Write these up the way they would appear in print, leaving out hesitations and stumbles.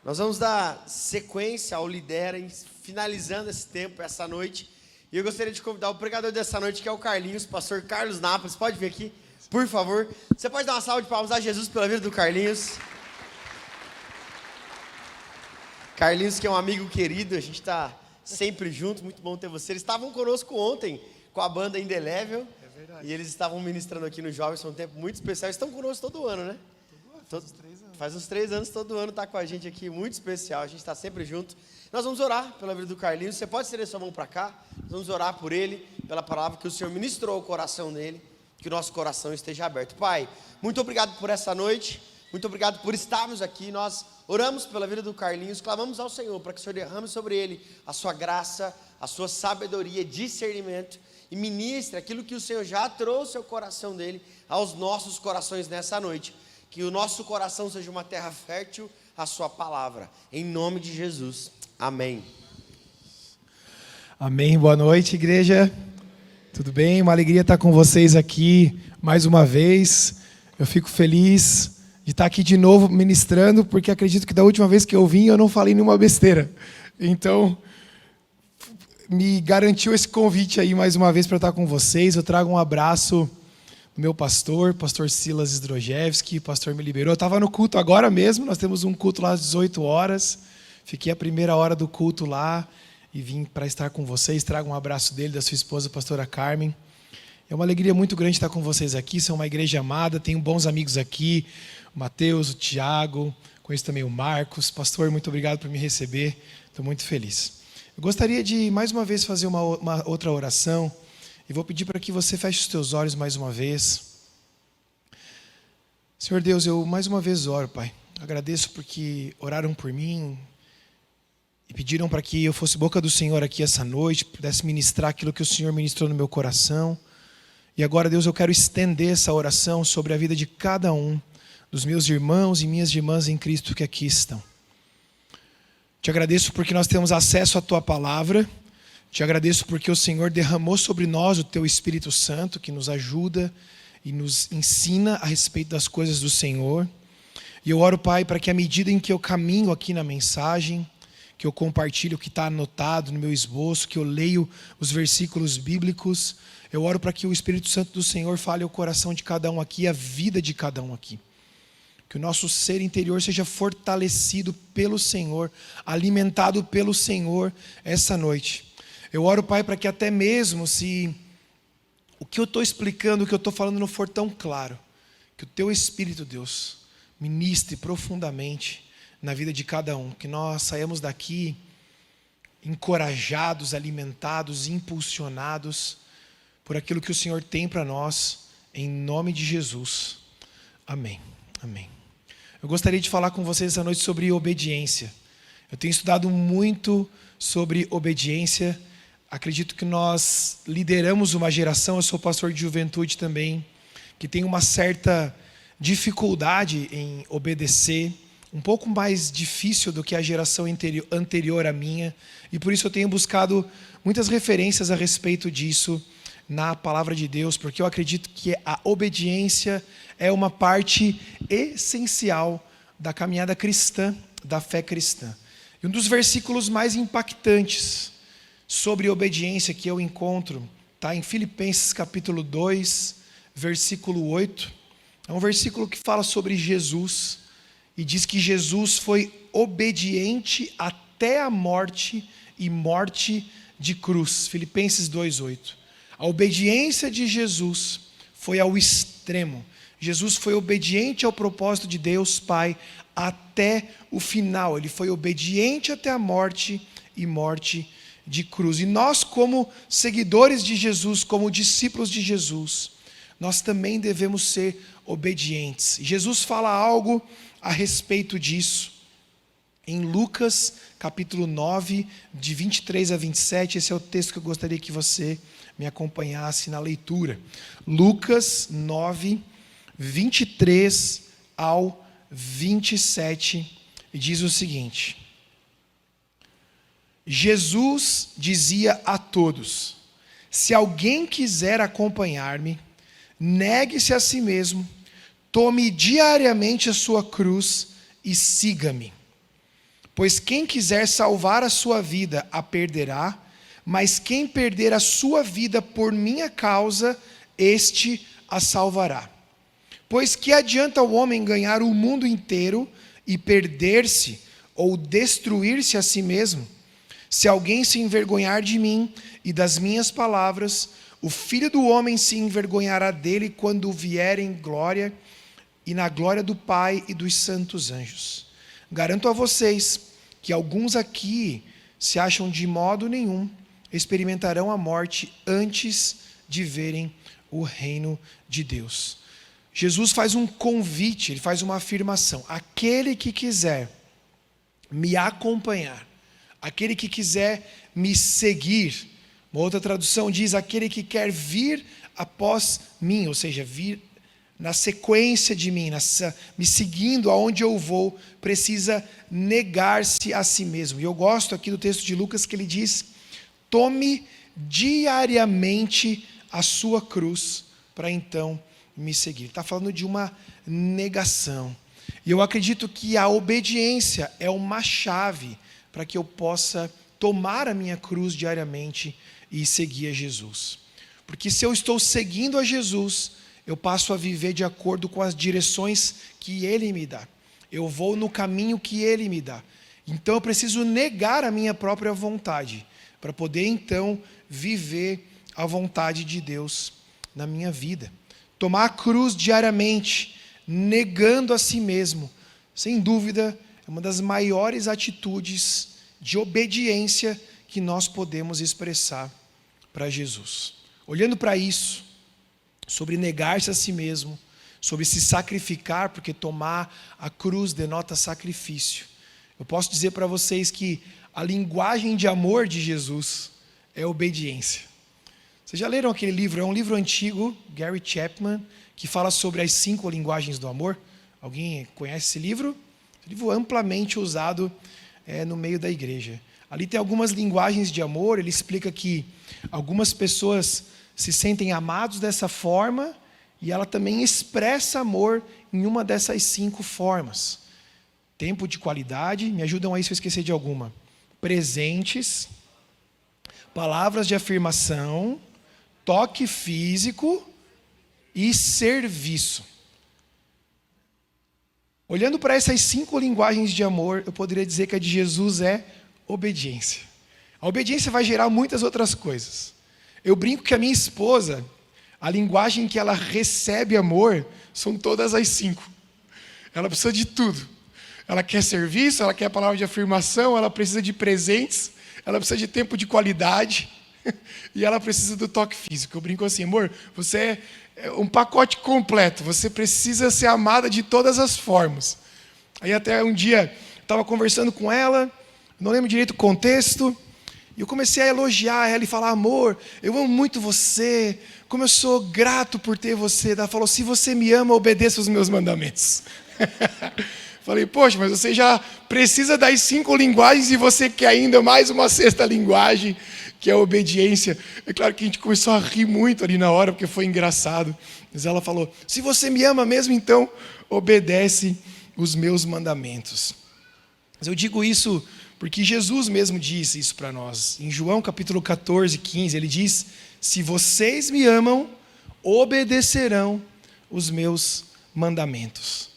Nós vamos dar sequência ao Lidera, finalizando esse tempo, essa noite. E eu gostaria de convidar o pregador dessa noite, que é o Carlinhos, pastor Carlos Nápoles. Pode vir aqui, por favor. Você pode dar uma salva de palmas a Jesus pela vida do Carlinhos. Carlinhos, que é um amigo querido, a gente está sempre junto, muito bom ter você. Eles estavam conosco ontem com a banda Indelével. É verdade. E eles estavam ministrando aqui no Jovens, foi um tempo muito especial. Eles estão conosco todo ano, né? Faz uns 3 anos, todo ano está com a gente aqui, muito especial, a gente está sempre junto. Nós vamos orar pela vida do Carlinhos, você pode estender sua mão para cá, nós vamos orar por ele, pela palavra que o Senhor ministrou ao coração dele, que o nosso coração esteja aberto. Pai, muito obrigado por essa noite, muito obrigado por estarmos aqui, nós oramos pela vida do Carlinhos, clamamos ao Senhor para que o Senhor derrame sobre ele a sua graça, a sua sabedoria, discernimento, e ministre aquilo que o Senhor já trouxe ao coração dele, aos nossos corações nessa noite. Que o nosso coração seja uma terra fértil à sua palavra. Em nome de Jesus. Amém. Amém. Boa noite, igreja. Tudo bem? Uma alegria estar com vocês aqui mais uma vez. Eu fico feliz de estar aqui de novo ministrando, porque acredito que da última vez que eu vim eu não falei nenhuma besteira. Então, me garantiu esse convite aí mais uma vez para estar com vocês. Eu trago um abraço do meu pastor Silas Zdrojewski, o pastor me liberou. Eu estava no culto agora mesmo, nós temos um culto lá às 18 horas. Fiquei a primeira hora do culto lá e vim para estar com vocês. Trago um abraço dele, da sua esposa, a pastora Carmen. É uma alegria muito grande estar com vocês aqui. São uma igreja amada, tenho bons amigos aqui, o Mateus, o Tiago, conheço também o Marcos. Pastor, muito obrigado por me receber, estou muito feliz. Eu gostaria de mais uma vez fazer uma outra oração. E vou pedir para que você feche os teus olhos mais uma vez. Senhor Deus, eu mais uma vez oro, Pai. Agradeço porque oraram por mim e pediram para que eu fosse boca do Senhor aqui essa noite, pudesse ministrar aquilo que o Senhor ministrou no meu coração. E agora, Deus, eu quero estender essa oração sobre a vida de cada um dos meus irmãos e minhas irmãs em Cristo que aqui estão. Te agradeço porque nós temos acesso à Tua palavra. Te agradeço porque o Senhor derramou sobre nós o Teu Espírito Santo, que nos ajuda e nos ensina a respeito das coisas do Senhor. E eu oro, Pai, para que à medida em que eu caminho aqui na mensagem, que eu compartilho o que está anotado no meu esboço, que eu leio os versículos bíblicos, eu oro para que o Espírito Santo do Senhor fale ao coração de cada um aqui, a vida de cada um aqui. Que o nosso ser interior seja fortalecido pelo Senhor, alimentado pelo Senhor essa noite. Eu oro, Pai, para que até mesmo se o que eu estou explicando, o que eu estou falando não for tão claro, que o Teu Espírito, Deus, ministre profundamente na vida de cada um, que nós saímos daqui encorajados, alimentados, impulsionados por aquilo que o Senhor tem para nós, em nome de Jesus. Amém. Amém. Eu gostaria de falar com vocês essa noite sobre obediência. Eu tenho estudado muito sobre obediência. Acredito que nós lideramos uma geração, eu sou pastor de juventude também, que tem uma certa dificuldade em obedecer, um pouco mais difícil do que a geração anterior à minha, e por isso eu tenho buscado muitas referências a respeito disso na palavra de Deus, porque eu acredito que a obediência é uma parte essencial da caminhada cristã, da fé cristã. E um dos versículos mais impactantes sobre obediência que eu encontro está em Filipenses capítulo 2, versículo 8. É um versículo que fala sobre Jesus e diz que Jesus foi obediente até a morte e morte de cruz. Filipenses 2:8. A obediência de Jesus foi ao extremo. Jesus foi obediente ao propósito de Deus Pai até o final. Ele foi obediente até a morte e morte de cruz. E nós, como seguidores de Jesus, como discípulos de Jesus, nós também devemos ser obedientes. Jesus fala algo a respeito disso em Lucas capítulo 9, de 23 a 27. Esse é o texto que eu gostaria que você me acompanhasse na leitura. Lucas 9, 23 ao 27, e diz o seguinte: Jesus dizia a todos: se alguém quiser acompanhar-me, negue-se a si mesmo, tome diariamente a sua cruz e siga-me. Pois quem quiser salvar a sua vida, a perderá, mas quem perder a sua vida por minha causa, este a salvará. Pois que adianta o homem ganhar o mundo inteiro e perder-se ou destruir-se a si mesmo? Se alguém se envergonhar de mim e das minhas palavras, o Filho do Homem se envergonhará dele quando vier em glória e na glória do Pai e dos santos anjos. Garanto a vocês que alguns aqui se acham de modo nenhum, experimentarão a morte antes de verem o reino de Deus. Jesus faz um convite, ele faz uma afirmação. Aquele que quiser me acompanhar, aquele que quiser me seguir, uma outra tradução diz, aquele que quer vir após mim, ou seja, vir na sequência de mim, me seguindo aonde eu vou, precisa negar-se a si mesmo. E eu gosto aqui do texto de Lucas que ele diz, tome diariamente a sua cruz para então me seguir. Está falando de uma negação. E eu acredito que a obediência é uma chave para que eu possa tomar a minha cruz diariamente e seguir a Jesus. Porque se eu estou seguindo a Jesus, eu passo a viver de acordo com as direções que Ele me dá. Eu vou no caminho que Ele me dá. Então eu preciso negar a minha própria vontade, para poder então viver a vontade de Deus na minha vida. Tomar a cruz diariamente, negando a si mesmo, sem dúvida, é uma das maiores atitudes de obediência que nós podemos expressar para Jesus. Olhando para isso, sobre negar-se a si mesmo, sobre se sacrificar, porque tomar a cruz denota sacrifício. Eu posso dizer para vocês que a linguagem de amor de Jesus é obediência. Vocês já leram aquele livro? É um livro antigo, Gary Chapman, que fala sobre as 5 linguagens do amor. Alguém conhece esse livro? Esse livro amplamente usado no meio da igreja. Ali tem algumas linguagens de amor, ele explica que algumas pessoas se sentem amados dessa forma e ela também expressa amor em uma dessas 5 formas. Tempo de qualidade, me ajudam aí se eu esquecer de alguma. Presentes, palavras de afirmação, toque físico e serviço. Olhando para essas 5 linguagens de amor, eu poderia dizer que a de Jesus é obediência. A obediência vai gerar muitas outras coisas. Eu brinco que a minha esposa, a linguagem que ela recebe amor, são todas as 5. Ela precisa de tudo. Ela quer serviço, ela quer palavra de afirmação, ela precisa de presentes, ela precisa de tempo de qualidade e ela precisa do toque físico. Eu brinco assim, amor, você é um pacote completo, você precisa ser amada de todas as formas. Aí até um dia, estava conversando com ela, não lembro direito o contexto, e eu comecei a elogiar ela e falar, amor, eu amo muito você, como eu sou grato por ter você. Ela falou, se você me ama, obedeça os meus mandamentos. Falei, poxa, mas você já precisa das 5 linguagens e você quer ainda mais uma 6ª linguagem, que é a obediência. É claro que a gente começou a rir muito ali na hora, porque foi engraçado. Mas ela falou, se você me ama mesmo, então obedece os meus mandamentos. Mas eu digo isso porque Jesus mesmo disse isso para nós. Em João capítulo 14, 15, ele diz, se vocês me amam, obedecerão os meus mandamentos.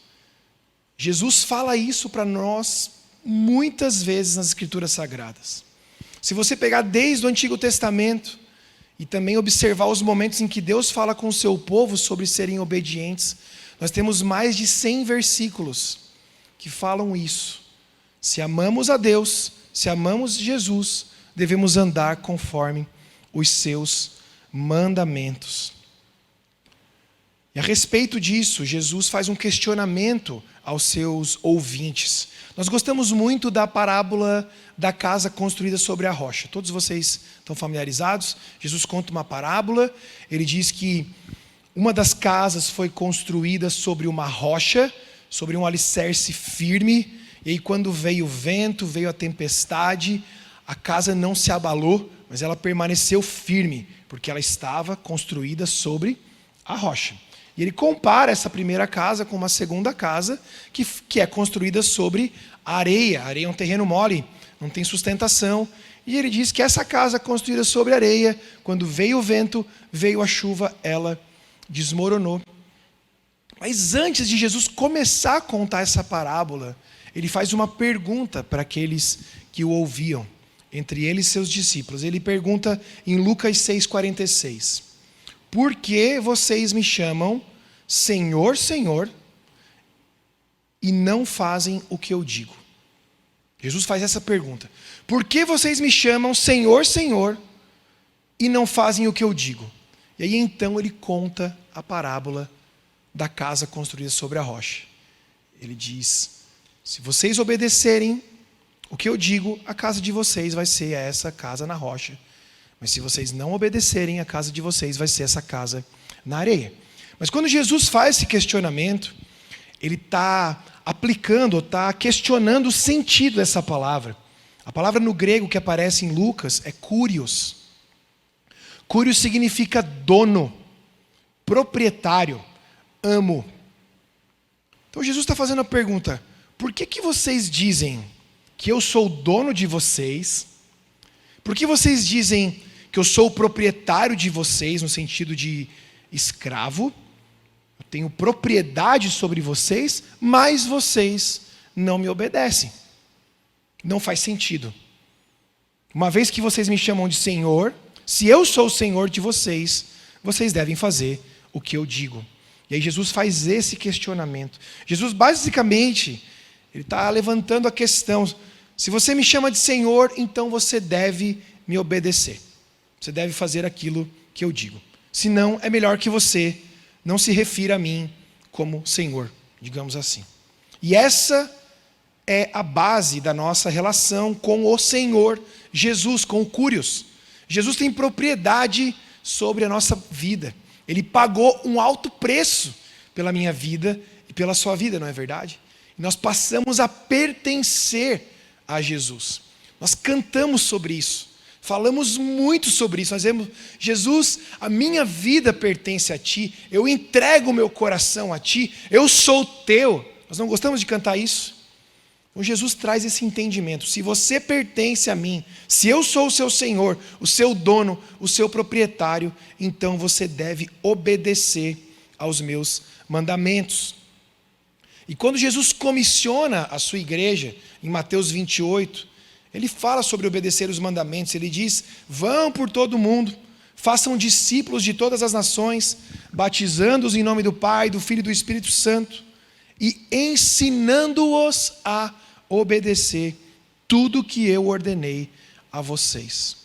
Jesus fala isso para nós muitas vezes nas Escrituras Sagradas. Se você pegar desde o Antigo Testamento e também observar os momentos em que Deus fala com o seu povo sobre serem obedientes, nós temos mais de 100 versículos que falam isso. Se amamos a Deus, se amamos Jesus, devemos andar conforme os seus mandamentos. E a respeito disso, Jesus faz um questionamento aos seus ouvintes. Nós gostamos muito da parábola da casa construída sobre a rocha. Todos vocês estão familiarizados? Jesus conta uma parábola, ele diz que uma das casas foi construída sobre uma rocha, sobre um alicerce firme, e aí quando veio o vento, veio a tempestade, a casa não se abalou, mas ela permaneceu firme, porque ela estava construída sobre a rocha. E ele compara essa primeira casa com uma segunda casa que é construída sobre a areia é um terreno mole, não tem sustentação. E ele diz que essa casa construída sobre areia, quando veio o vento, veio a chuva, ela desmoronou. Mas antes de Jesus começar a contar essa parábola, ele faz uma pergunta para aqueles que o ouviam, entre eles seus discípulos. Ele pergunta em Lucas 6,46: por que vocês me chamam Senhor, Senhor, e não fazem o que eu digo? Jesus faz essa pergunta. Por que vocês me chamam Senhor, Senhor, e não fazem o que eu digo? E aí então ele conta a parábola da casa construída sobre a rocha. Ele diz: se vocês obedecerem o que eu digo, a casa de vocês vai ser essa casa na rocha. Mas se vocês não obedecerem, a casa de vocês vai ser essa casa na areia. Mas quando Jesus faz esse questionamento, ele está aplicando, está questionando o sentido dessa palavra. A palavra no grego que aparece em Lucas é kurios. Kurios significa dono, proprietário, amo. Então Jesus está fazendo a pergunta: por que vocês dizem que eu sou o dono de vocês? Por que vocês dizem que eu sou o proprietário de vocês, no sentido de escravo? Eu tenho propriedade sobre vocês, mas vocês não me obedecem. Não faz sentido. Uma vez que vocês me chamam de Senhor, se eu sou o Senhor de vocês, vocês devem fazer o que eu digo. E aí Jesus faz esse questionamento. Jesus basicamente, ele está levantando a questão: se você me chama de Senhor, então você deve me obedecer. Você deve fazer aquilo que eu digo. Senão, é melhor que você não se refira a mim como Senhor, digamos assim. E essa é a base da nossa relação com o Senhor Jesus, com o Kurios. Jesus tem propriedade sobre a nossa vida. Ele pagou um alto preço pela minha vida e pela sua vida, não é verdade? E nós passamos a pertencer a Jesus. Nós cantamos sobre isso, falamos muito sobre isso. Nós dizemos: Jesus, a minha vida pertence a Ti, eu entrego o meu coração a Ti, eu sou Teu. Nós não gostamos de cantar isso? Então Jesus traz esse entendimento: se você pertence a mim, se eu sou o seu Senhor, o seu dono, o seu proprietário, então você deve obedecer aos meus mandamentos. E quando Jesus comissiona a sua igreja, em Mateus 28, ele fala sobre obedecer os mandamentos. Ele diz: vão por todo o mundo, façam discípulos de todas as nações, batizando-os em nome do Pai, do Filho e do Espírito Santo, e ensinando-os a obedecer tudo que eu ordenei a vocês.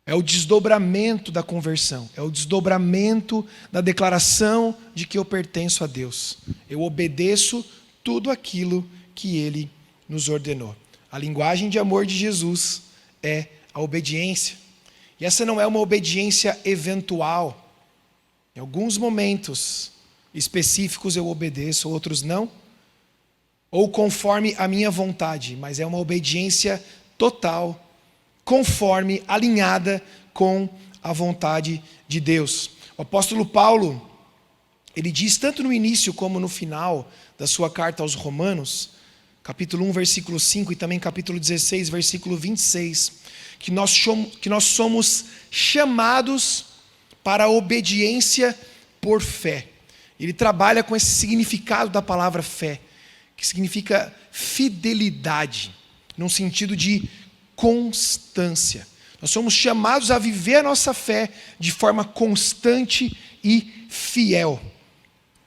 É o desdobramento da conversão, é o desdobramento da declaração de que eu pertenço a Deus. Eu obedeço tudo aquilo que Ele nos ordenou. A linguagem de amor de Jesus é a obediência. E essa não é uma obediência eventual. Em alguns momentos específicos eu obedeço, outros não. Ou conforme a minha vontade, mas é uma obediência total, conforme, alinhada com a vontade de Deus. O apóstolo Paulo, ele diz tanto no início como no final da sua carta aos Romanos, capítulo 1, versículo 5 e também capítulo 16, versículo 26, que nós somos chamados para a obediência por fé. Ele trabalha com esse significado da palavra fé, que significa fidelidade, num sentido de constância. Nós somos chamados a viver a nossa fé de forma constante e fiel.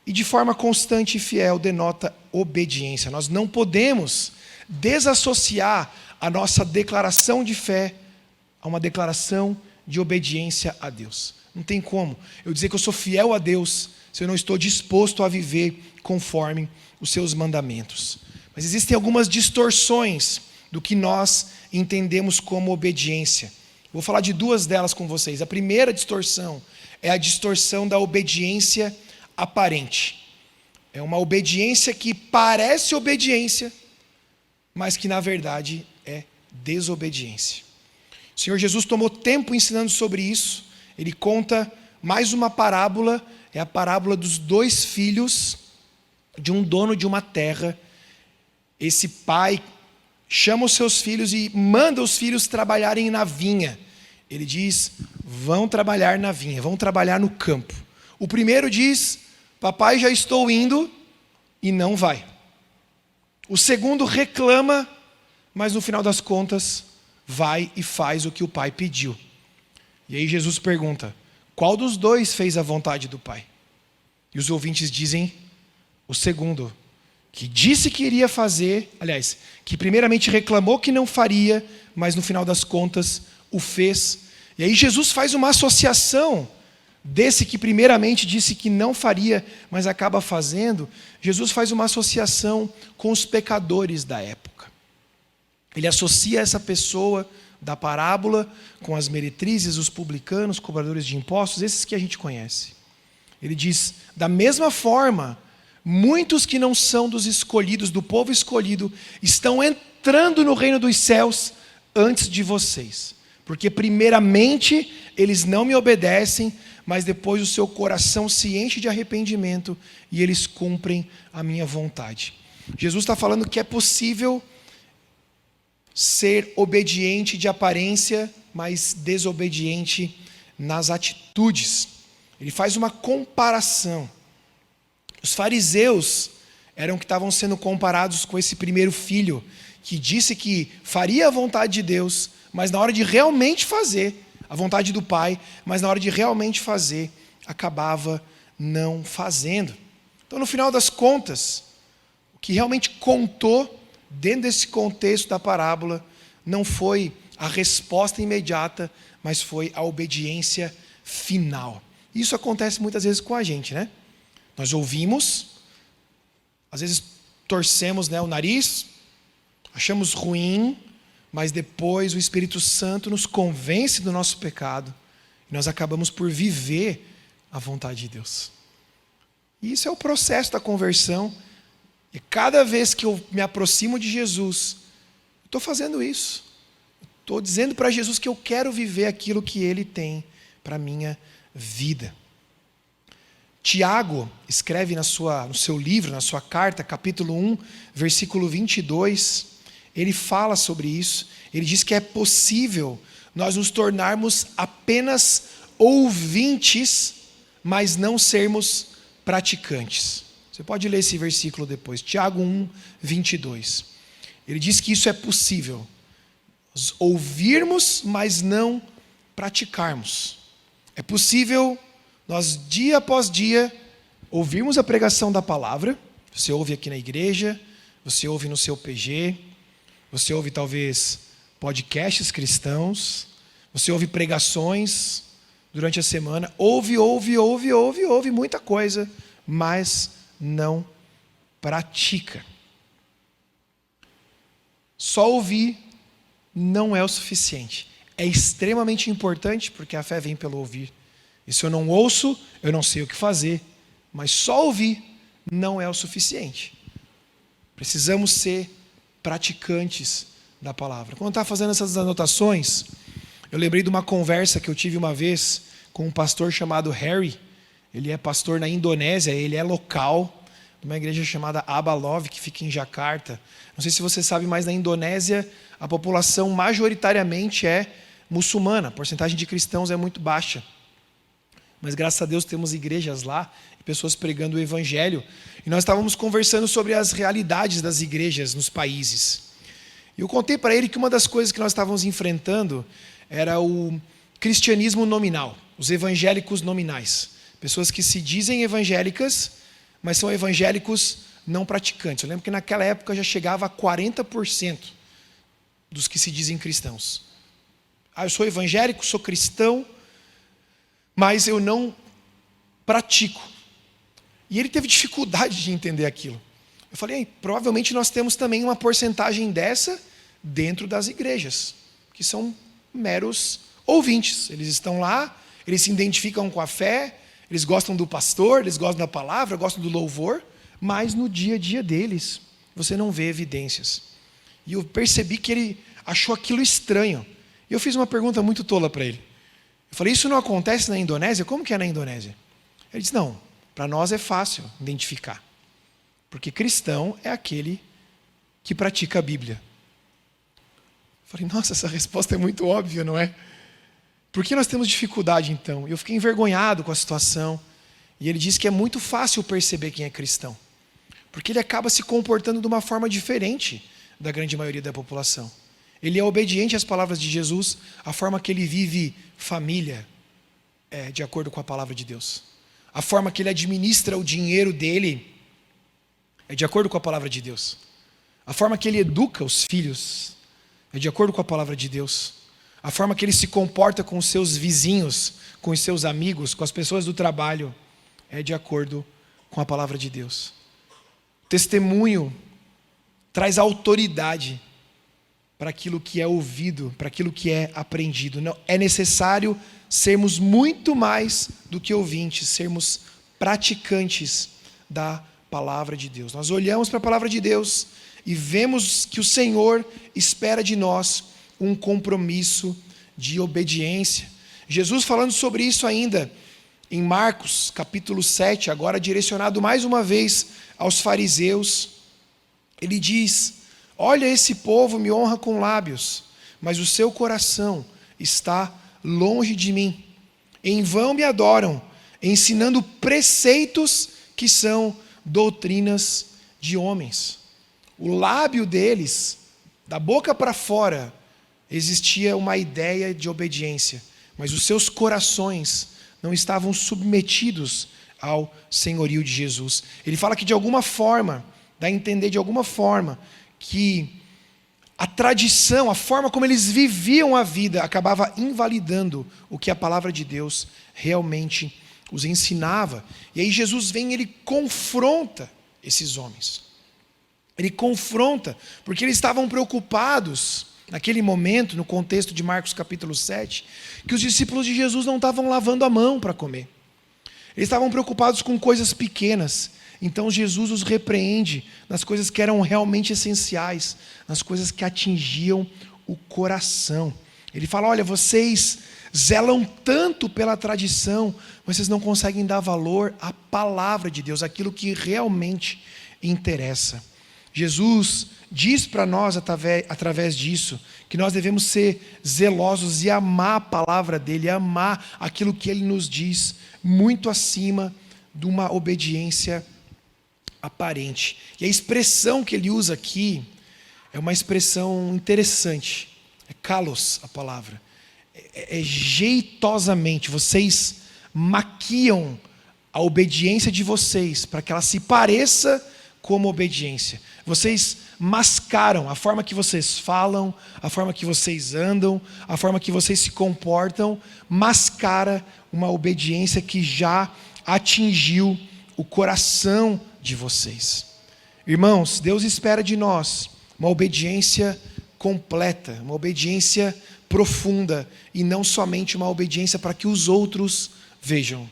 E de forma constante e fiel denota obediência. Nós não podemos desassociar a nossa declaração de fé a uma declaração de obediência a Deus. Não tem como eu dizer que eu sou fiel a Deus se eu não estou disposto a viver conforme os seus mandamentos. Mas existem algumas distorções do que nós entendemos como obediência. Vou falar de duas delas com vocês. A primeira distorção é a distorção da obediência aparente. É uma obediência que parece obediência, mas que na verdade é desobediência. O Senhor Jesus tomou tempo ensinando sobre isso. Ele conta mais uma parábola, é a parábola dos 2 filhos de um dono de uma terra. esse pai chama os seus filhos e manda os filhos trabalharem na vinha. Ele diz: vão trabalhar na vinha, vão trabalhar no campo. O primeiro diz: papai, já estou indo, e não vai. O segundo reclama, mas no final das contas vai e faz o que o pai pediu. E aí Jesus pergunta: qual dos dois fez a vontade do pai? E os ouvintes dizem: o segundo, que disse que iria fazer, aliás, que primeiramente reclamou que não faria, mas no final das contas o fez. E aí Jesus faz uma associação desse que primeiramente disse que não faria, mas acaba fazendo. Jesus faz uma associação com os pecadores da época. Ele associa essa pessoa da parábola com as meretrizes, os publicanos, cobradores de impostos, esses que a gente conhece. Ele diz: da mesma forma, muitos que não são dos escolhidos, do povo escolhido, estão entrando no reino dos céus antes de vocês. Porque primeiramente eles não me obedecem, mas depois o seu coração se enche de arrependimento e eles cumprem a minha vontade. Jesus está falando que é possível ser obediente de aparência, mas desobediente nas atitudes. Ele faz uma comparação. Os fariseus eram que estavam sendo comparados com esse primeiro filho, que disse que faria a vontade de Deus, mas na hora de realmente fazer a vontade do Pai, mas na hora de realmente fazer, acabava não fazendo. Então, no final das contas, o que realmente contou dentro desse contexto da parábola não foi a resposta imediata, mas foi a obediência final. Isso acontece muitas vezes com a gente, né? Nós ouvimos, às vezes torcemos, né, o nariz, achamos ruim, mas depois o Espírito Santo nos convence do nosso pecado e nós acabamos por viver a vontade de Deus. E isso é o processo da conversão. E cada vez que eu me aproximo de Jesus, estou fazendo isso. Estou dizendo para Jesus que eu quero viver aquilo que Ele tem para a minha vida. Tiago escreve no seu livro, na sua carta, capítulo 1, versículo 22, ele fala sobre isso. Ele diz que é possível nós nos tornarmos apenas ouvintes, mas não sermos praticantes. Você pode ler esse versículo depois, Tiago 1, 22. Ele diz que isso é possível, nós ouvirmos, mas não praticarmos. É possível nós, dia após dia, ouvirmos a pregação da palavra. Você ouve aqui na igreja, você ouve no seu PG, você ouve talvez podcasts cristãos, você ouve pregações durante a semana, ouve muita coisa, mas não pratica. Só ouvir não é o suficiente. É extremamente importante, porque a fé vem pelo ouvir. E se eu não ouço, eu não sei o que fazer. Mas só ouvir não é o suficiente. Precisamos ser praticantes da palavra. Quando eu estava fazendo essas anotações, eu lembrei de uma conversa que eu tive uma vez com um pastor chamado Harry. Ele é pastor na Indonésia, ele é local, de uma igreja chamada Abalov, que fica em Jakarta. Não sei se você sabe, mas na Indonésia a população majoritariamente é muçulmana. A porcentagem de cristãos é muito baixa. Mas graças a Deus temos igrejas lá, e pessoas pregando o evangelho. E nós estávamos conversando sobre as realidades das igrejas nos países. E eu contei para ele que uma das coisas que nós estávamos enfrentando era o cristianismo nominal, os evangélicos nominais. Pessoas que se dizem evangélicas, mas são evangélicos não praticantes. Eu lembro que naquela época já chegava a 40% dos que se dizem cristãos. Eu sou evangélico, sou cristão, mas eu não pratico. E ele teve dificuldade de entender aquilo. Eu falei, provavelmente nós temos também uma porcentagem dessa dentro das igrejas, que são meros ouvintes. Eles estão lá, eles se identificam com a fé, eles gostam do pastor, eles gostam da palavra, gostam do louvor, mas no dia a dia deles, você não vê evidências. E eu percebi que ele achou aquilo estranho. E eu fiz uma pergunta muito tola para ele. Eu falei, isso não acontece na Indonésia? Como que é na Indonésia? Ele disse, não, para nós é fácil identificar. Porque cristão é aquele que pratica a Bíblia. Falei, nossa, essa resposta é muito óbvia, não é? Por que nós temos dificuldade, então? Eu fiquei envergonhado com a situação. E ele disse que é muito fácil perceber quem é cristão, porque ele acaba se comportando de uma forma diferente da grande maioria da população. Ele é obediente às palavras de Jesus, a forma que ele vive família é de acordo com a palavra de Deus. A forma que ele administra o dinheiro dele é de acordo com a palavra de Deus. A forma que ele educa os filhos é de acordo com a palavra de Deus. A forma que ele se comporta com os seus vizinhos, com os seus amigos, com as pessoas do trabalho, é de acordo com a palavra de Deus. O testemunho traz autoridade para aquilo que é ouvido, para aquilo que é aprendido. Não, é necessário sermos muito mais do que ouvintes, sermos praticantes da palavra de Deus. Nós olhamos para a palavra de Deus e vemos que o Senhor espera de nós um compromisso de obediência. Jesus falando sobre isso ainda em Marcos, capítulo 7, agora direcionado mais uma vez aos fariseus, ele diz: olha, esse povo me honra com lábios, mas o seu coração está longe de mim. Em vão me adoram, ensinando preceitos que são doutrinas de homens. O lábio deles, da boca para fora, existia uma ideia de obediência, mas os seus corações não estavam submetidos ao senhorio de Jesus. Ele fala que de alguma forma, dá a entender de alguma forma, que a tradição, a forma como eles viviam a vida, acabava invalidando o que a palavra de Deus realmente os ensinava. E aí Jesus vem e ele confronta esses homens. Ele confronta, porque eles estavam preocupados, naquele momento, no contexto de Marcos capítulo 7, que os discípulos de Jesus não estavam lavando a mão para comer. Eles estavam preocupados com coisas pequenas. Então Jesus os repreende nas coisas que eram realmente essenciais, nas coisas que atingiam o coração. Ele fala: olha, vocês zelam tanto pela tradição, mas vocês não conseguem dar valor à palavra de Deus, aquilo que realmente interessa. Jesus diz para nós, através disso, que nós devemos ser zelosos e amar a palavra dele, amar aquilo que ele nos diz, muito acima de uma obediência aparente. E a expressão que ele usa aqui é uma expressão interessante. É kalos a palavra. É jeitosamente. Vocês maquiam a obediência de vocês para que ela se pareça como obediência. Vocês mascaram a forma que vocês falam, a forma que vocês andam, a forma que vocês se comportam, mascara uma obediência que já atingiu o coração de vocês. Irmãos, Deus espera de nós uma obediência completa, uma obediência profunda, e não somente uma obediência para que os outros vejam.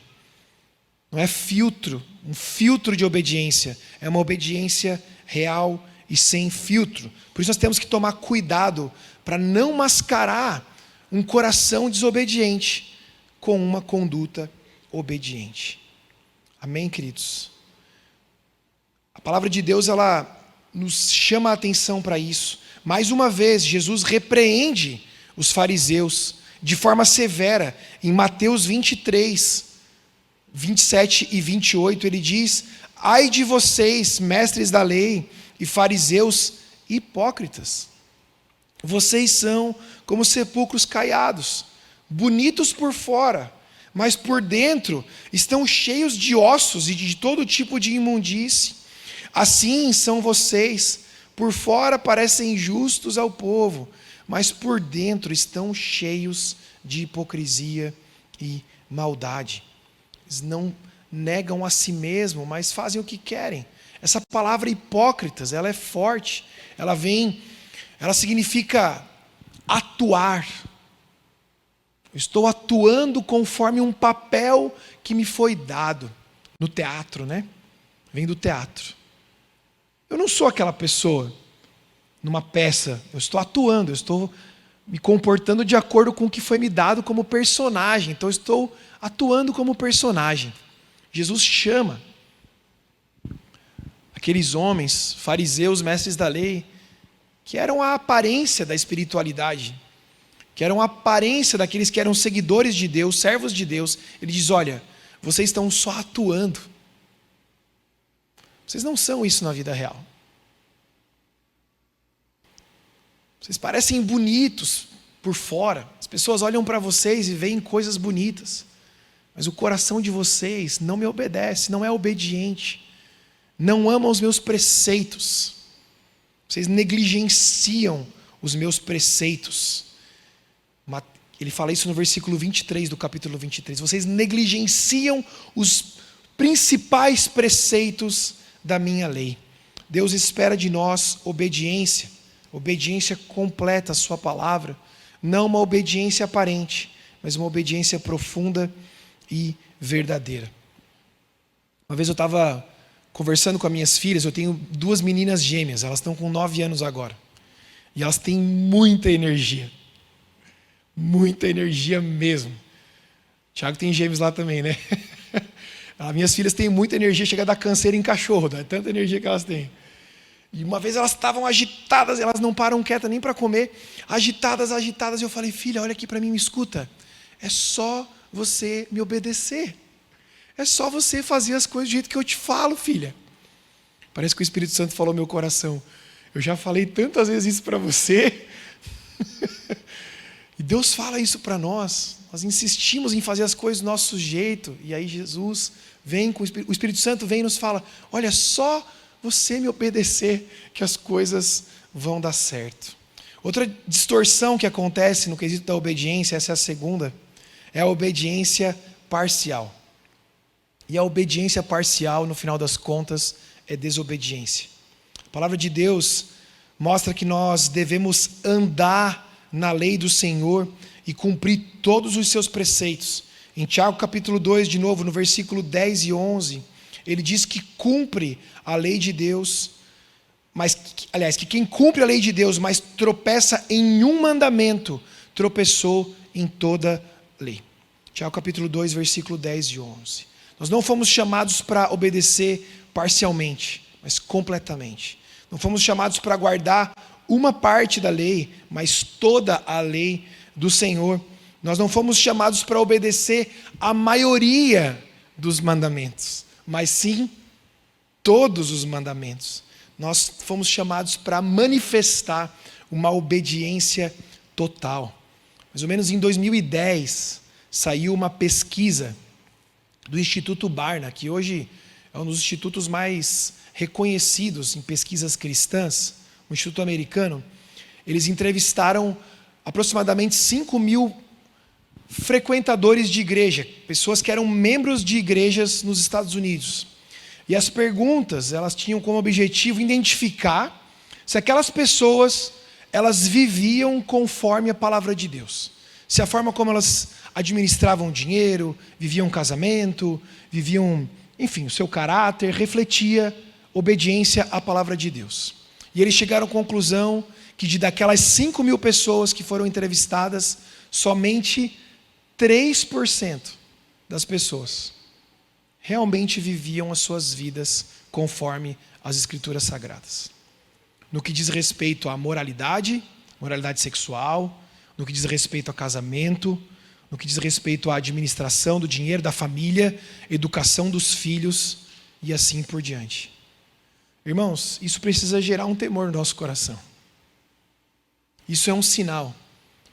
Não é um filtro de obediência, é uma obediência real e sem filtro. Por isso nós temos que tomar cuidado para não mascarar um coração desobediente com uma conduta obediente. Amém, queridos? A palavra de Deus, ela nos chama a atenção para isso. Mais uma vez, Jesus repreende os fariseus de forma severa. Em Mateus 23, 27 e 28, ele diz: ai de vocês, mestres da lei e fariseus hipócritas. Vocês são como sepulcros caiados, bonitos por fora, mas por dentro estão cheios de ossos e de todo tipo de imundície. Assim são vocês, por fora parecem justos ao povo, mas por dentro estão cheios de hipocrisia e maldade. Eles não negam a si mesmo, mas fazem o que querem. Essa palavra hipócritas, ela é forte. Ela significa atuar. Eu estou atuando conforme um papel que me foi dado. No teatro, né? Vem do teatro. Eu não sou aquela pessoa numa peça. Eu estou atuando, eu estou me comportando de acordo com o que foi me dado como personagem. Então eu estou atuando como personagem. Jesus chama aqueles homens, fariseus, mestres da lei, que eram a aparência da espiritualidade, que eram a aparência daqueles que eram seguidores de Deus, servos de Deus. Ele diz: olha, vocês estão só atuando. Vocês não são isso na vida real. Vocês parecem bonitos por fora. As pessoas olham para vocês e veem coisas bonitas. Mas o coração de vocês não me obedece, não é obediente. Não ama os meus preceitos. Vocês negligenciam os meus preceitos. Ele fala isso no versículo 23 do capítulo 23. Vocês negligenciam os principais preceitos da minha lei. Deus espera de nós obediência. Obediência completa à sua palavra. Não uma obediência aparente, mas uma obediência profunda e verdadeira. Uma vez eu estava conversando com as minhas filhas. Eu tenho 2 meninas gêmeas. Elas estão com 9 anos agora. E elas têm muita energia. Muita energia mesmo. O Thiago tem gêmeos lá também, né? As minhas filhas têm muita energia. Chega a dar canseira em cachorro. É tanta energia que elas têm. E uma vez elas estavam agitadas. Elas não param quietas nem para comer. Agitadas. E eu falei: filha, olha aqui para mim, me escuta. É só você me obedecer. É só você fazer as coisas do jeito que eu te falo, filha. Parece que o Espírito Santo falou no meu coração: eu já falei tantas vezes isso para você. E Deus fala isso para nós. Nós insistimos em fazer as coisas do nosso jeito. E aí Jesus vem, o Espírito Santo vem e nos fala: olha, só você me obedecer que as coisas vão dar certo. Outra distorção que acontece no quesito da obediência, essa é a segunda, é a obediência parcial. E a obediência parcial, no final das contas, é desobediência. A palavra de Deus mostra que nós devemos andar na lei do Senhor e cumprir todos os seus preceitos. Em Tiago capítulo 2, de novo, no versículo 10 e 11, ele diz que cumpre a lei de Deus, que quem cumpre a lei de Deus, mas tropeça em um mandamento, tropeçou em toda a lei. Tiago capítulo 2, versículo 10 e 11. Nós não fomos chamados para obedecer parcialmente, mas completamente. Não fomos chamados para guardar uma parte da lei, mas toda a lei do Senhor. Nós não fomos chamados para obedecer a maioria dos mandamentos, mas sim todos os mandamentos. Nós fomos chamados para manifestar uma obediência total. Mais ou menos em 2010, saiu uma pesquisa do Instituto Barna, que hoje é um dos institutos mais reconhecidos em pesquisas cristãs, um instituto americano. Eles entrevistaram aproximadamente 5.000 frequentadores de igreja, pessoas que eram membros de igrejas nos Estados Unidos. E as perguntas, elas tinham como objetivo identificar se aquelas pessoas, elas viviam conforme a palavra de Deus. Se a forma como elas administravam dinheiro, viviam um casamento, enfim, o seu caráter refletia obediência à palavra de Deus. E eles chegaram à conclusão que daquelas 5.000 pessoas que foram entrevistadas, somente 3% das pessoas realmente viviam as suas vidas conforme as Escrituras Sagradas. No que diz respeito à moralidade sexual, no que diz respeito a casamento, no que diz respeito à administração do dinheiro da família, educação dos filhos e assim por diante. Irmãos, isso precisa gerar um temor no nosso coração. Isso é um sinal.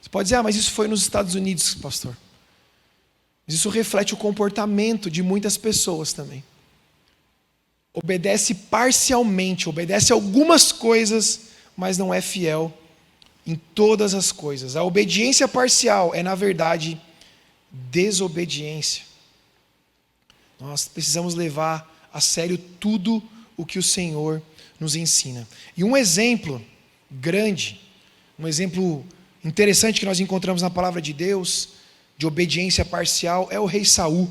Você pode dizer: mas isso foi nos Estados Unidos, pastor. Mas isso reflete o comportamento de muitas pessoas também. Obedece parcialmente, obedece algumas coisas, mas não é fiel em todas as coisas. A obediência parcial é, na verdade, desobediência. Nós precisamos levar a sério tudo o que o Senhor nos ensina. E um exemplo grande, um exemplo interessante que nós encontramos na palavra de Deus, de obediência parcial, é o rei Saul.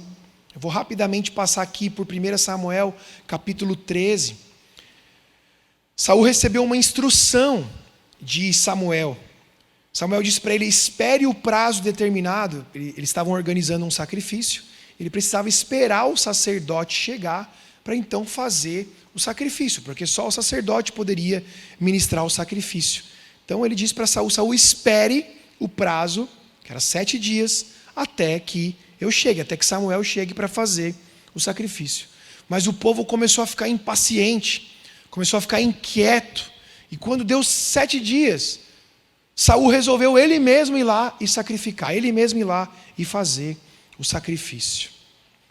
Eu vou rapidamente passar aqui por 1 Samuel, capítulo 13. Saul recebeu uma instrução de Samuel. Samuel disse para ele: espere o prazo determinado. Eles estavam organizando um sacrifício. Ele precisava esperar o sacerdote chegar para então fazer o sacrifício, porque só o sacerdote poderia ministrar o sacrifício. Então ele disse para Saul: Saul, espere o prazo, que era 7 dias, até que eu chegue, até que Samuel chegue para fazer o sacrifício. Mas o povo começou a ficar impaciente, começou a ficar inquieto. E quando deu 7 dias, Saul resolveu ele mesmo ir lá e sacrificar, ele mesmo ir lá e fazer o sacrifício.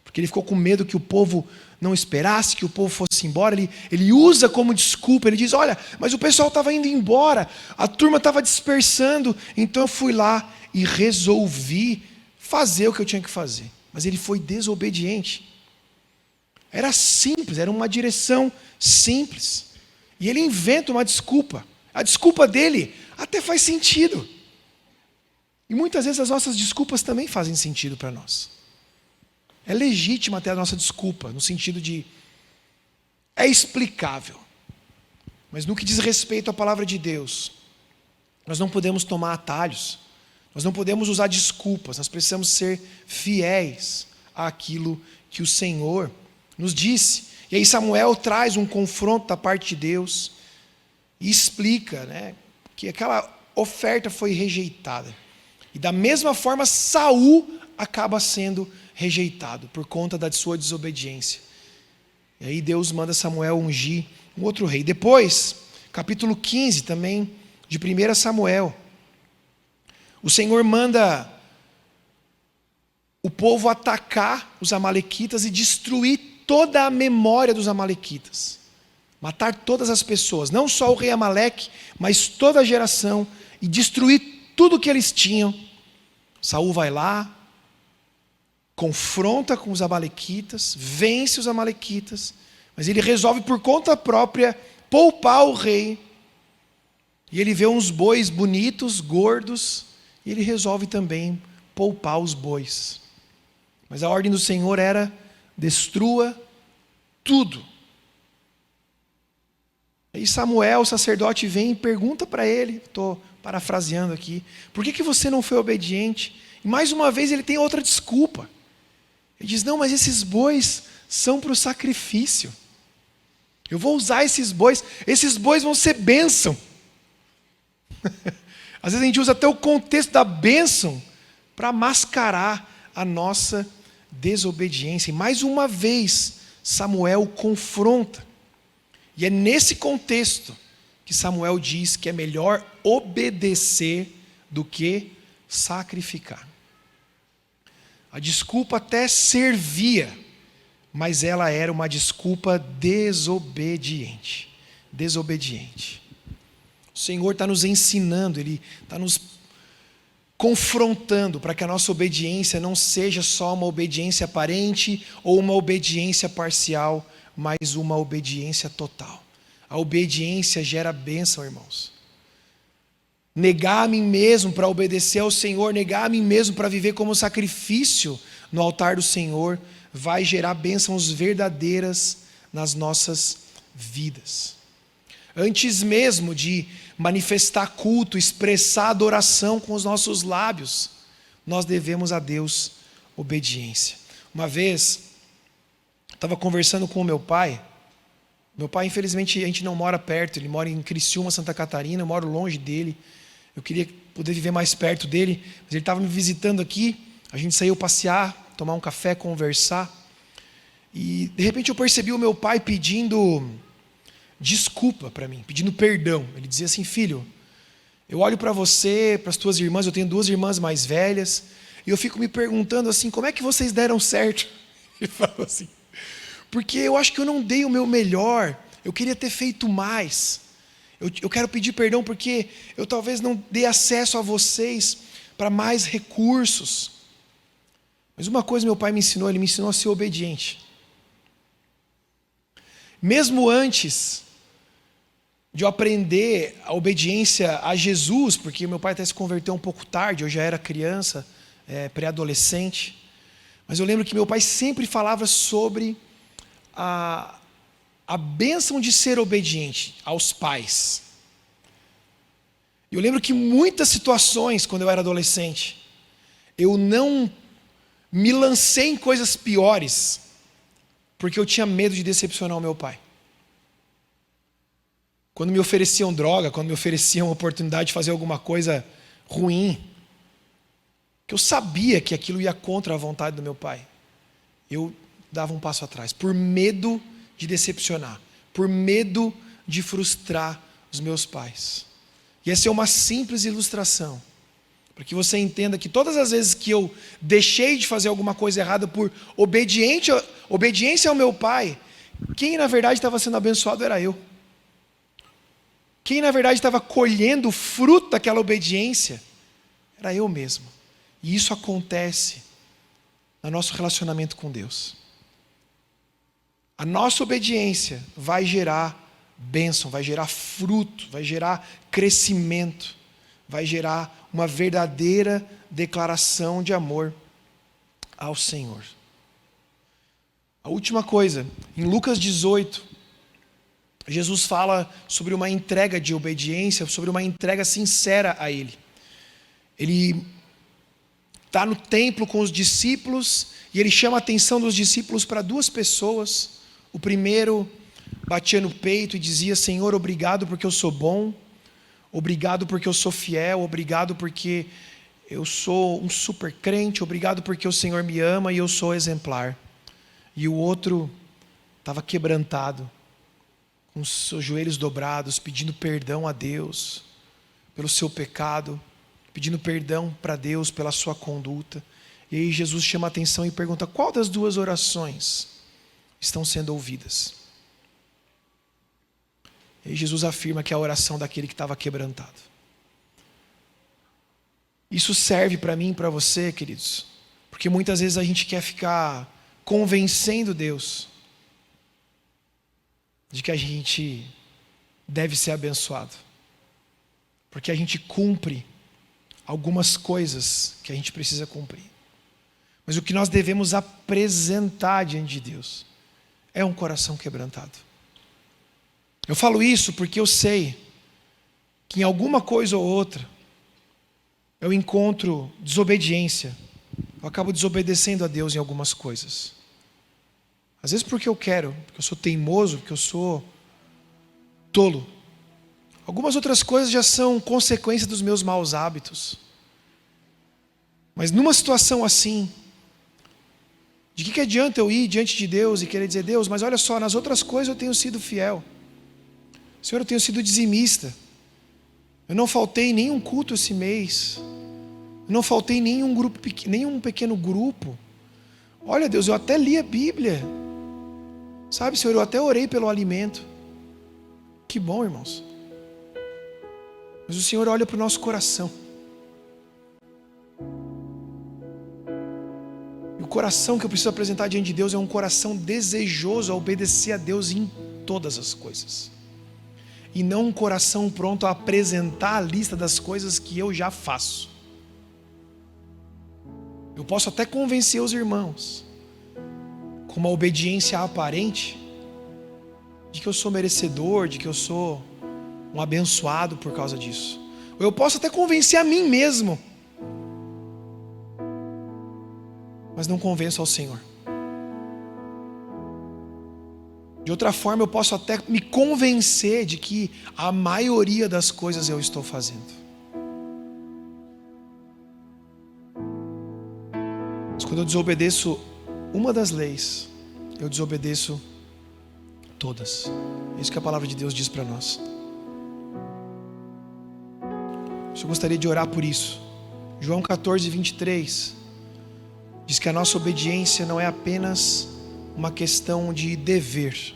Porque ele ficou com medo que o povo não esperasse, que o povo fosse embora. Ele usa como desculpa, ele diz: olha, mas o pessoal estava indo embora, a turma estava dispersando, então eu fui lá e resolvi fazer o que eu tinha que fazer. Mas ele foi desobediente. Era simples, era uma direção simples. E ele inventa uma desculpa. A desculpa dele até faz sentido. E muitas vezes as nossas desculpas também fazem sentido para nós. É legítima até a nossa desculpa, no sentido de é explicável. Mas no que diz respeito à palavra de Deus, nós não podemos tomar atalhos, nós não podemos usar desculpas, nós precisamos ser fiéis àquilo que o Senhor nos disse. E aí Samuel traz um confronto da parte de Deus e explica, né, que aquela oferta foi rejeitada. E da mesma forma Saul acaba sendo rejeitado por conta da sua desobediência. E aí Deus manda Samuel ungir um outro rei. Depois, capítulo 15 também de 1 Samuel, o Senhor manda o povo atacar os amalequitas e destruir toda a memória dos amalequitas. Matar todas as pessoas, não só o rei Amaleque, mas toda a geração, e destruir tudo que eles tinham. Saul vai lá, confronta com os amalequitas, vence os amalequitas, mas ele resolve por conta própria poupar o rei. E ele vê uns bois bonitos, gordos, e ele resolve também poupar os bois. Mas a ordem do Senhor era: destrua tudo. Aí Samuel, o sacerdote, vem e pergunta para ele, estou parafraseando aqui: por que você não foi obediente? E mais uma vez ele tem outra desculpa. Ele diz: não, mas esses bois são para o sacrifício. Eu vou usar esses bois vão ser bênção. Às vezes a gente usa até o contexto da bênção para mascarar a nossa desobediência. E mais uma vez Samuel confronta. E é nesse contexto que Samuel diz que é melhor obedecer do que sacrificar. A desculpa até servia, mas ela era uma desculpa desobediente. Desobediente. O Senhor está nos ensinando, Ele está nos confrontando para que a nossa obediência não seja só uma obediência aparente ou uma obediência parcial, mas uma obediência total. A obediência gera bênção, irmãos. Negar a mim mesmo para obedecer ao Senhor, negar a mim mesmo para viver como sacrifício no altar do Senhor, vai gerar bênçãos verdadeiras nas nossas vidas. Antes mesmo de manifestar culto, expressar adoração com os nossos lábios, nós devemos a Deus obediência. Uma vez, estava conversando com o meu pai. Meu pai, infelizmente, a gente não mora perto, ele mora em Criciúma, Santa Catarina, eu moro longe dele. Eu queria poder viver mais perto dele, mas ele estava me visitando aqui, a gente saiu passear, tomar um café, conversar, e de repente eu percebi o meu pai pedindo desculpa para mim, pedindo perdão. Ele dizia assim: filho, eu olho para você, para as tuas irmãs, eu tenho 2 irmãs mais velhas, e eu fico me perguntando assim, como é que vocês deram certo? Ele falou assim: porque eu acho que eu não dei o meu melhor, eu queria ter feito mais. Eu quero pedir perdão porque eu talvez não dei acesso a vocês para mais recursos. Mas uma coisa meu pai me ensinou, ele me ensinou a ser obediente. Mesmo antes de eu aprender a obediência a Jesus, porque meu pai até se converteu um pouco tarde, eu já era criança, pré-adolescente, mas eu lembro que meu pai sempre falava sobre a bênção de ser obediente aos pais. Eu lembro que muitas situações, quando eu era adolescente, eu não me lancei em coisas piores, porque eu tinha medo de decepcionar o meu pai. quando me ofereciam droga, quando me ofereciam a oportunidade de fazer alguma coisa ruim, que eu sabia que aquilo ia contra a vontade do meu pai, eu dava um passo atrás, por medo de decepcionar, por medo de frustrar os meus pais. E essa é uma simples ilustração, para que você entenda que todas as vezes que eu deixei de fazer alguma coisa errada por obediência ao meu pai, quem na verdade estava sendo abençoado era eu. Quem na verdade estava colhendo o fruto daquela obediência era eu mesmo. E isso acontece no nosso relacionamento com Deus. A nossa obediência vai gerar bênção, vai gerar fruto, vai gerar crescimento, vai gerar uma verdadeira declaração de amor ao Senhor. A última coisa, em Lucas 18, Jesus fala sobre uma entrega de obediência, sobre uma entrega sincera a Ele. Ele está no templo com os discípulos e ele chama a atenção dos discípulos para duas pessoas. O primeiro batia no peito e dizia: Senhor, obrigado porque eu sou bom, obrigado porque eu sou fiel, obrigado porque eu sou um super crente, obrigado porque o Senhor me ama e eu sou exemplar. E o outro estava quebrantado, com os seus joelhos dobrados, pedindo perdão a Deus pelo seu pecado, pedindo perdão para Deus pela sua conduta. E aí Jesus chama a atenção e pergunta: qual das duas orações estão sendo ouvidas? E aí Jesus afirma que é a oração daquele que estava quebrantado. Isso serve para mim e para você, queridos, porque muitas vezes a gente quer ficar convencendo Deus de que a gente deve ser abençoado, porque a gente cumpre algumas coisas que a gente precisa cumprir. Mas o que nós devemos apresentar diante de Deus é um coração quebrantado. Eu falo isso porque eu sei que em alguma coisa ou outra eu encontro desobediência. Eu acabo desobedecendo a Deus em algumas coisas. Às vezes porque eu quero, porque eu sou teimoso, porque eu sou tolo. Algumas outras coisas já são consequência dos meus maus hábitos. Mas numa situação assim, de que adianta eu ir diante de Deus e querer dizer: Deus, mas olha só, nas outras coisas eu tenho sido fiel. Senhor, eu tenho sido dizimista. Eu não faltei em nenhum culto esse mês. Eu não faltei em nenhum pequeno grupo. Olha, Deus, eu até li a Bíblia. Sabe, Senhor, eu até orei pelo alimento. Que bom, irmãos. Mas o Senhor olha para o nosso coração. E o coração que eu preciso apresentar diante de Deus é um coração desejoso a obedecer a Deus em todas as coisas. E não um coração pronto a apresentar a lista das coisas que eu já faço. Eu posso até convencer os irmãos, com uma obediência aparente, de que eu sou merecedor, de que eu sou um abençoado por causa disso. Ou eu posso até convencer a mim mesmo, mas não convenço ao Senhor. De outra forma, eu posso até me convencer de que a maioria das coisas eu estou fazendo. Mas quando eu desobedeço uma das leis, eu desobedeço todas. É isso que a palavra de Deus diz para nós. Eu gostaria de orar por isso. João 14, 23 diz que a nossa obediência não é apenas uma questão de dever,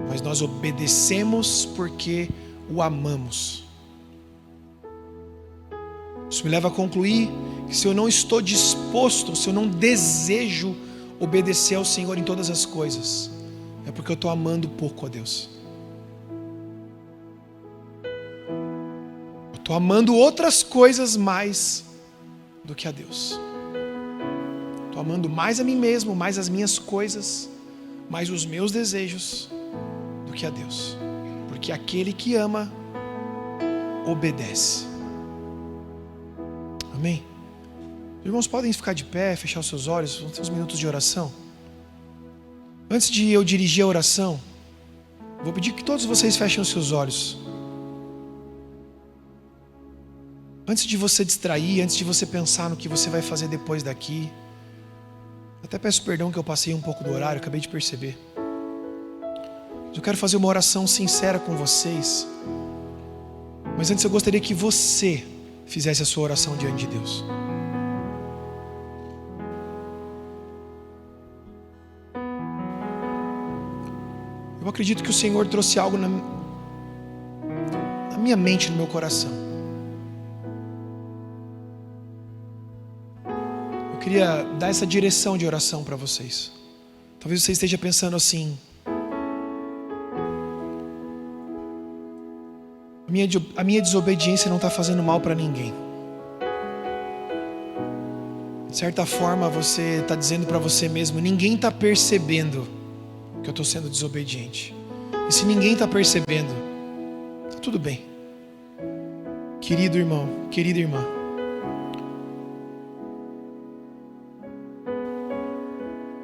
mas nós obedecemos porque o amamos. Isso me leva a concluir que se eu não estou disposto, se eu não desejo obedecer ao Senhor em todas as coisas, é porque eu estou amando pouco a Deus. Eu estou amando outras coisas mais do que a Deus. Estou amando mais a mim mesmo, mais as minhas coisas, mais os meus desejos do que a Deus. Porque aquele que ama, obedece. Amém? Os irmãos podem ficar de pé, fechar os seus olhos, vamos ter uns minutos de oração. Antes de eu dirigir a oração, Vou pedir que todos vocês fechem os seus olhos. Antes de você distrair, antes de você pensar no que você vai fazer depois daqui, até peço perdão que eu passei um pouco do horário, acabei de perceber. Eu quero fazer uma oração sincera com vocês. Mas antes eu gostaria que você fizesse a sua oração diante de Deus. Eu acredito que o Senhor trouxe algo na minha mente, no meu coração. Eu queria dar essa direção de oração para vocês. Talvez você esteja pensando assim: a minha desobediência não está fazendo mal para ninguém. De certa forma você está dizendo para você mesmo: ninguém está percebendo que eu estou sendo desobediente. E se ninguém está percebendo, está tudo bem. Querido irmão, querida irmã,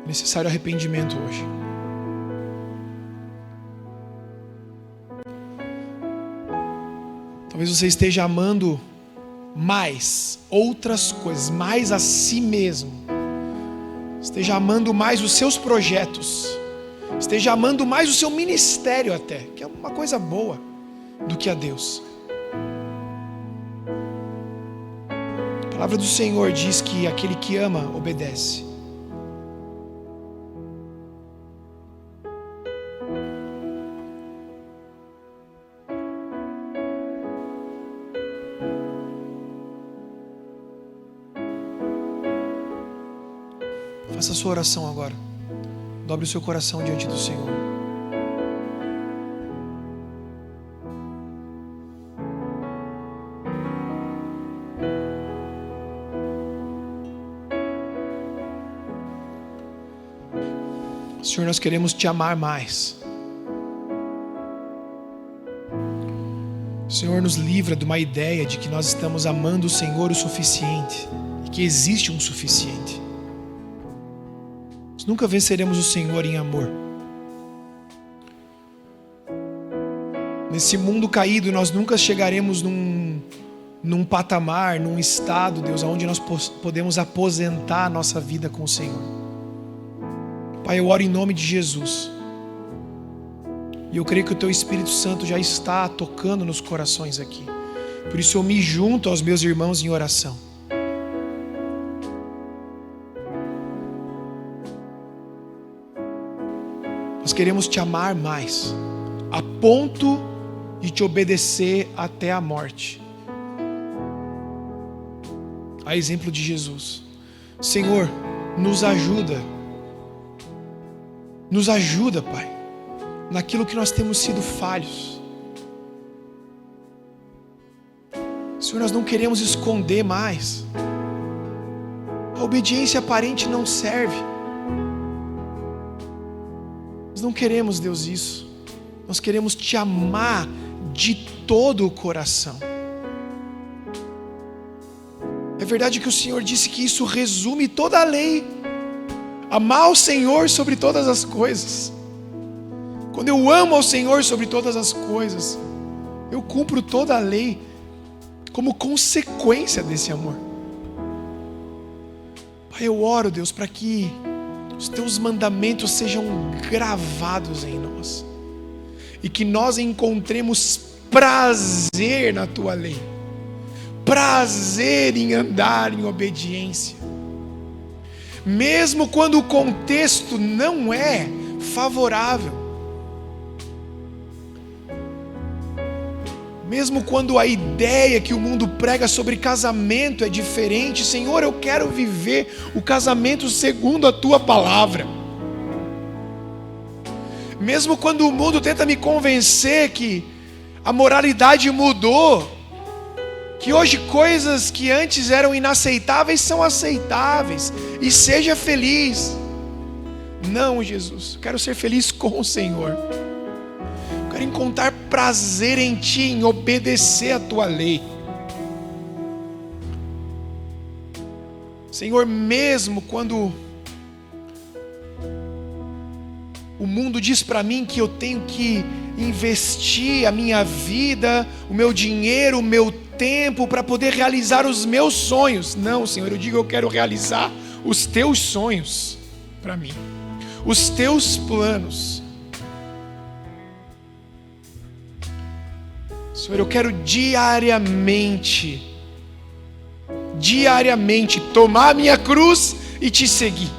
é necessário arrependimento hoje. Talvez você esteja amando mais outras coisas, mais a si mesmo. Esteja amando mais os seus projetos. Esteja amando mais o seu ministério até, que é uma coisa boa, do que a Deus. A palavra do Senhor diz que aquele que ama, obedece. Faça a sua oração agora. Dobre o seu coração diante do Senhor. Senhor, nós queremos te amar mais. Senhor, nos livra de uma ideia de que nós estamos amando o Senhor o suficiente e que existe um suficiente. Nós nunca venceremos o Senhor em amor. Nesse mundo caído, nós nunca chegaremos num patamar, num estado, Deus, onde nós podemos aposentar a nossa vida com o Senhor. Pai, eu oro em nome de Jesus. E eu creio que o Teu Espírito Santo já está tocando nos corações aqui. Por isso eu me junto aos meus irmãos em oração. Nós queremos te amar mais, a ponto de te obedecer até a morte. A exemplo de Jesus. Senhor, nos ajuda. Nos ajuda, Pai, naquilo que nós temos sido falhos. Senhor, nós não queremos esconder mais. A obediência aparente não serve. Nós não queremos, Deus, isso. Nós queremos te amar de todo o coração. É verdade que o Senhor disse que isso resume toda a lei. Amar o Senhor sobre todas as coisas. Quando eu amo ao Senhor sobre todas as coisas, eu cumpro toda a lei como consequência desse amor. Pai, eu oro, Deus, para que os Teus mandamentos sejam gravados em nós e que nós encontremos prazer na Tua lei, prazer em andar em obediência, mesmo quando o contexto não é favorável, mesmo quando a ideia que o mundo prega sobre casamento é diferente. Senhor, eu quero viver o casamento segundo a Tua palavra. Mesmo quando o mundo tenta me convencer que a moralidade mudou, que hoje coisas que antes eram inaceitáveis são aceitáveis, e seja feliz. Não, Jesus, eu quero ser feliz com o Senhor. Quero encontrar prazer em Ti, em obedecer a Tua lei. Senhor, mesmo quando O mundo diz para mim que eu tenho que investir a minha vida, o meu dinheiro, o meu tempo para poder realizar os meus sonhos. Não, Senhor, eu digo, eu quero realizar os teus sonhos para mim, os teus planos. Senhor, eu quero diariamente tomar a minha cruz e te seguir.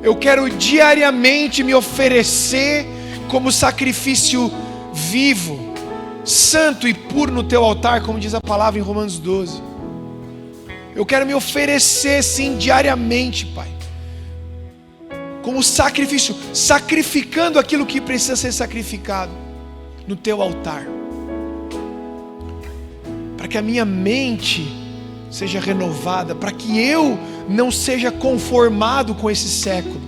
Eu quero diariamente me oferecer como sacrifício vivo, santo e puro no teu altar, como diz a palavra em Romanos 12. Eu quero me oferecer, sim, diariamente, Pai, como sacrifício, sacrificando aquilo que precisa ser sacrificado no teu altar, para que a minha mente seja renovada, para que eu não seja conformado com esse século,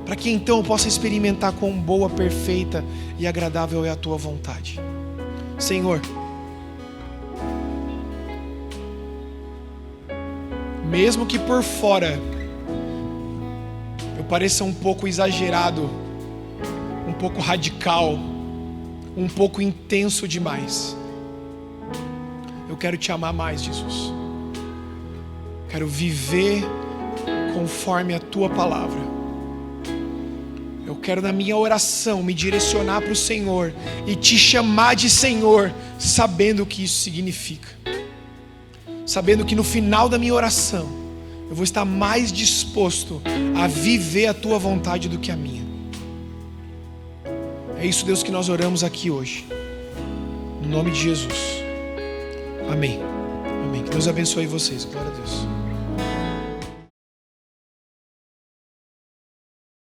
para que então eu possa experimentar quão boa, perfeita e agradável é a tua vontade. Senhor, mesmo que por fora eu pareça um pouco exagerado, um pouco radical, um pouco intenso demais, eu quero te amar mais, Jesus. Quero viver conforme a tua palavra. Eu quero na minha oração me direcionar para o Senhor e te chamar de Senhor, sabendo o que isso significa, sabendo que no final da minha oração eu vou estar mais disposto a viver a tua vontade do que a minha. É isso, Deus, que nós oramos aqui hoje, no nome de Jesus. Amém. Amém. Que Deus abençoe vocês. Glória a Deus.